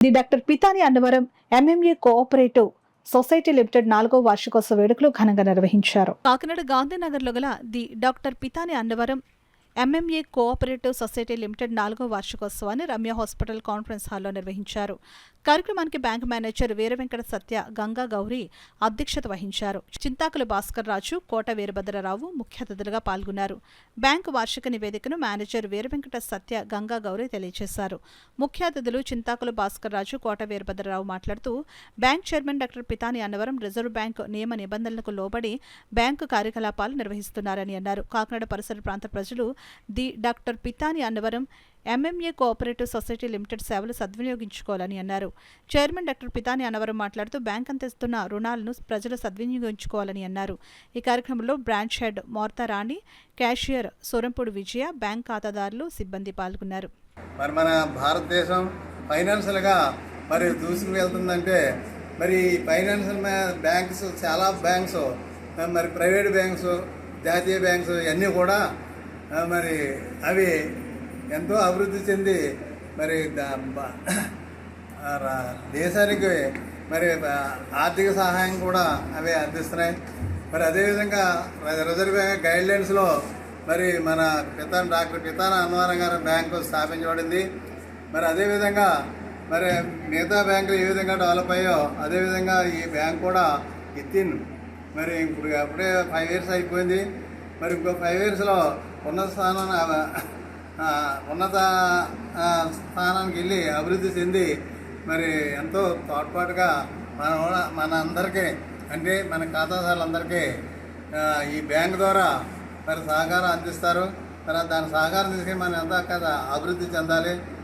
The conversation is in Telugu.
The doctor Pitani Annavaram MMA cooperative society limited 4వ వార్షికోత్సవ వేడుకలు ఘనంగా నిర్వహించారు. కాకినాడ గాంధీనగర్లో గల the doctor Pitani Annavaram MMA cooperative society limited 4వ వార్షికోత్సవాన్ని రమ్య హాస్పిటల్ కాన్ఫరెన్స్ హాల్లో నిర్వహించారు. కార్యక్రమానికి బ్యాంక్ మేనేజర్ వీరవెంకట సత్య గంగా గౌరి అధ్యక్షత వహించారు. చింతాకుల భాస్కర్ రాజు, కోట వీరభద్రరావు ముఖ్య అతిథులుగా పాల్గొన్నారు. బ్యాంకు వార్షిక నివేదికను మేనేజర్ వీరవెంకట సత్య గంగా గౌరి తెలియజేశారు. ముఖ్య అతిథులు చింతాకుల భాస్కర్ రాజు, కోట వీరభద్రరావు మాట్లాడుతూ bank chairman doctor Pitani Annavaram reserve bank నియమ నిబంధనలకు లోబడి బ్యాంకు కార్యకలాపాలు నిర్వహిస్తున్నారని అన్నారు. కాకినాడ పరిసర ప్రాంత ప్రజలు the doctor Pitani Annavaram MMA cooperative society limited సేవలు సద్వినియోగించుకోవాలని అన్నారు. చైర్మన్ డాక్టర్ పితాని అన్నవరం మాట్లాడుతూ బ్యాంక్ అందిస్తున్న రుణాలను ప్రజలు సద్వినియోగించుకోవాలని అన్నారు. ఈ కార్యక్రమంలో బ్రాంచ్ హెడ్ మోర్తారాణి, క్యాషియర్ సొరంపూడి విజయ, బ్యాంక్ ఖాతాదారులు, సిబ్బంది పాల్గొన్నారు. మరి మన భారతదేశం ఫైనాన్షియల్గా మరి దూసుకు వెళ్తుందంటే మరి ఫైనాన్షియల్ బ్యాంక్స్ చాలా బ్యాంక్స్ మరి ప్రైవేట్ బ్యాంక్స్, జాతీయ బ్యాంక్స్ ఇవన్నీ కూడా మరి అవి ఎంతో అభివృద్ధి చెంది మరి దేశానికి మరి ఆర్థిక సహాయం కూడా అవి అందిస్తున్నాయి. మరి అదేవిధంగా రిజర్వ్ బ్యాంక్ గైడ్లైన్స్లో మరి మన డాక్టర్ పితాని అన్నవరం గారి బ్యాంకు స్థాపించబడింది. మరి అదేవిధంగా మరి మిగతా బ్యాంకులు ఏ విధంగా డెవలప్ అయ్యో అదేవిధంగా ఈ బ్యాంక్ కూడా వితిన్ మరి ఇప్పుడు అప్పుడే 5 years అయిపోయింది. మరి ఇంకో 5 yearsలో ఉన్నత స్థానానికి వెళ్ళి అభివృద్ధి చెంది మరి ఎంతో తోడ్పాటుగా మన అందరికీ అంటే మన ఖాతాదారులందరికీ ఈ బ్యాంక్ ద్వారా మరి సహకారం అందిస్తారు. మరి దాని సహకారం తీసుకుని మనం ఎంత కదా అభివృద్ధి చెందాలి.